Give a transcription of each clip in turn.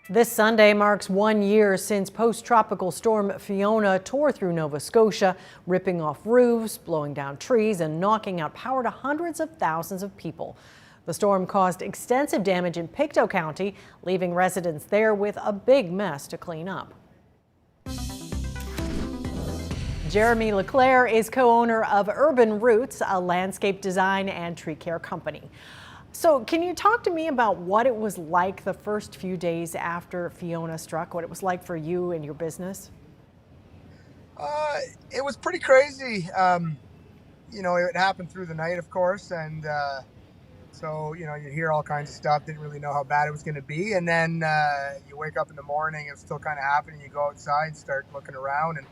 This Sunday marks 1 year since post-tropical storm Fiona tore through Nova Scotia, ripping off roofs, blowing down trees, and knocking out power to hundreds of thousands of people. The storm caused extensive damage in Pictou County, leaving residents there with a big mess to clean up. Jeremy Leclair is co-owner of Urban Roots, a landscape design and tree care company. So can you talk to me about what it was like the first few days after Fiona struck, what it was like for you and your business? It was pretty crazy. It happened through the night, of course, and so you hear all kinds of stuff. Didn't really know how bad it was going to be, and then you wake up in the morning, it's still kind of happening. You go outside, start looking around, and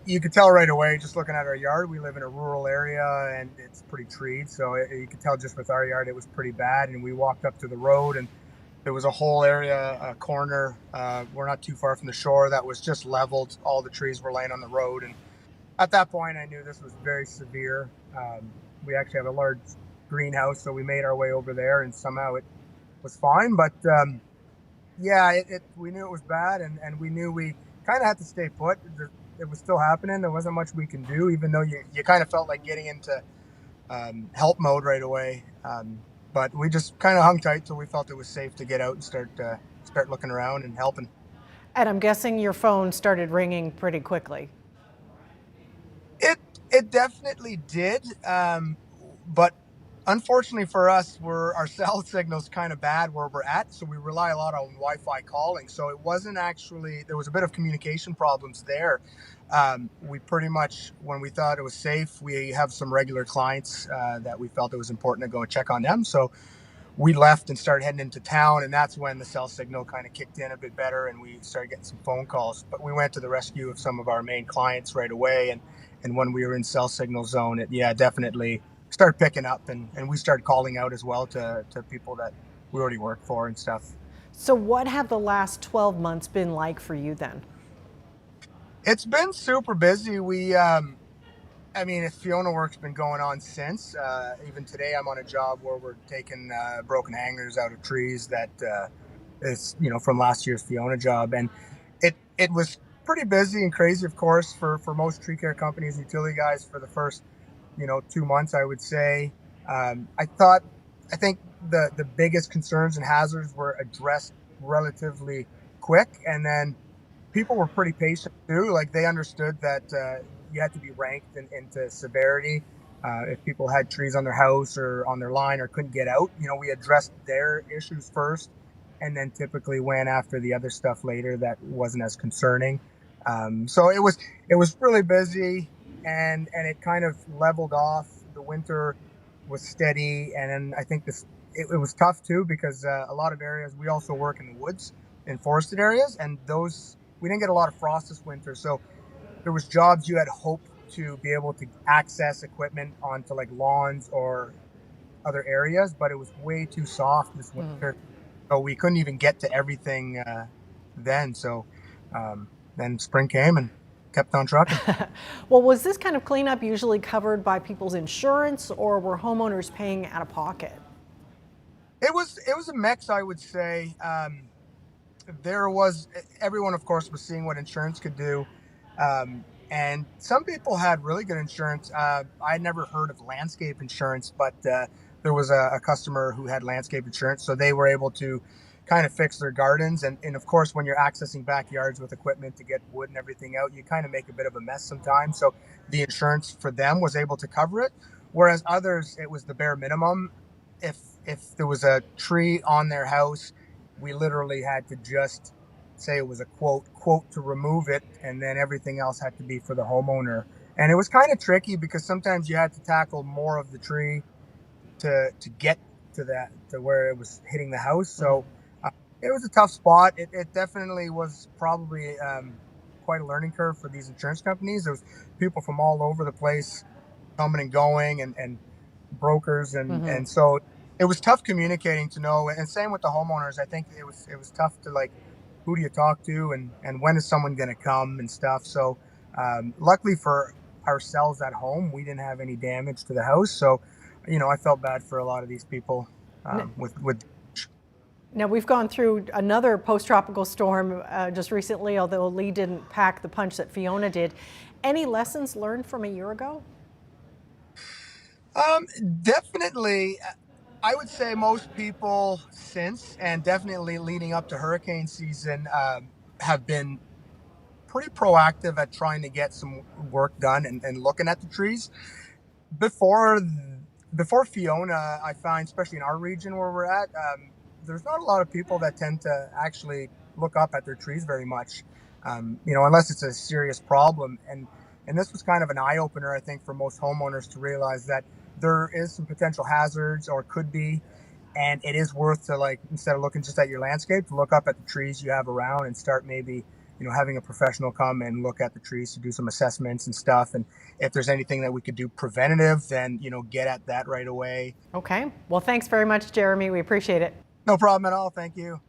you could tell right away just looking at our yard. We live in a rural area, and it's pretty treed, so you could tell just with our yard it was pretty bad. And we walked up to the road, and there was a whole area, a corner. We're not too far from the shore that was just leveled. All the trees were laying on the road, and at that point, I knew this was very severe. We actually have a large greenhouse, so we made our way over there, and somehow it was fine. But yeah, we knew it was bad, and we knew we kind of had to stay put. It was still happening. There wasn't much we can do, even though you kind of felt like getting into help mode right away. But we just kind of hung tight till we felt it was safe to get out and start looking around and helping. And I'm guessing your phone started ringing pretty quickly. It definitely did, but unfortunately for us, our cell signal's kind of bad where we're at, so we rely a lot on Wi-Fi calling. So it wasn't actually, there was a bit of communication problems there. We pretty much, when we thought it was safe, we have some regular clients that we felt it was important to go and check on them. So we left and started heading into town, and that's when the cell signal kind of kicked in a bit better, and we started getting some phone calls. But we went to the rescue of some of our main clients right away, and when we were in cell signal zone, it definitely started picking up, and we started calling out as well to people that we already worked for and stuff. So what have the last 12 months been like for you then? It's been super busy. If Fiona work's been going on since. Even today, I'm on a job where we're taking broken hangers out of trees that is, from last year's Fiona job, and it was pretty busy and crazy, of course, for most tree care companies and utility guys for the first 2 months, I would say. I think the biggest concerns and hazards were addressed relatively quick, and then people were pretty patient too. Like, they understood that you had to be ranked into severity. If people had trees on their house or on their line or couldn't get out, we addressed their issues first, and then typically went after the other stuff later that wasn't as concerning. So it was really busy, and it kind of leveled off. The winter was steady, and then I think it was tough too, because a lot of areas, we also work in the woods in forested areas, and we didn't get a lot of frost this winter, so there was jobs you had hoped to be able to access equipment onto, like lawns or other areas, but it was way too soft this winter, so we couldn't even get to everything then. So then spring came and kept on trucking. Well, was this kind of cleanup usually covered by people's insurance, or were homeowners paying out of pocket? It was a mix, I would say. Everyone, of course, was seeing what insurance could do. And some people had really good insurance. I'd never heard of landscape insurance, but there was a customer who had landscape insurance, so they were able to kind of fix their gardens. And of course, when you're accessing backyards with equipment to get wood and everything out, you kind of make a bit of a mess sometimes. So the insurance for them was able to cover it, whereas others, it was the bare minimum. If there was a tree on their house, we literally had to just say it was a quote to remove it, and then everything else had to be for the homeowner. And it was kind of tricky, because sometimes you had to tackle more of the tree to get to where it was hitting the house. So it was a tough spot. It definitely was probably quite a learning curve for these insurance companies. There was people from all over the place coming and going, and brokers, and so it was tough communicating to know. And same with the homeowners. I think it was tough to, like, who do you talk to, and when is someone going to come and stuff. So luckily for ourselves at home, we didn't have any damage to the house. So I felt bad for a lot of these people with Now, we've gone through another post-tropical storm just recently, although Lee didn't pack the punch that Fiona did. Any lessons learned from a year ago? Definitely. I would say most people since, and definitely leading up to hurricane season, have been pretty proactive at trying to get some work done and looking at the trees. Before before Fiona, I find, especially in our region where we're at, there's not a lot of people that tend to actually look up at their trees very much, unless it's a serious problem. And this was kind of an eye opener, I think, for most homeowners to realize that there is some potential hazards, or could be, and it is worth to, like, instead of looking just at your landscape, to look up at the trees you have around and start maybe having a professional come and look at the trees to do some assessments and stuff. And if there's anything that we could do preventative, then get at that right away. Okay. Well, thanks very much, Jeremy. We appreciate it. No problem at all. Thank you.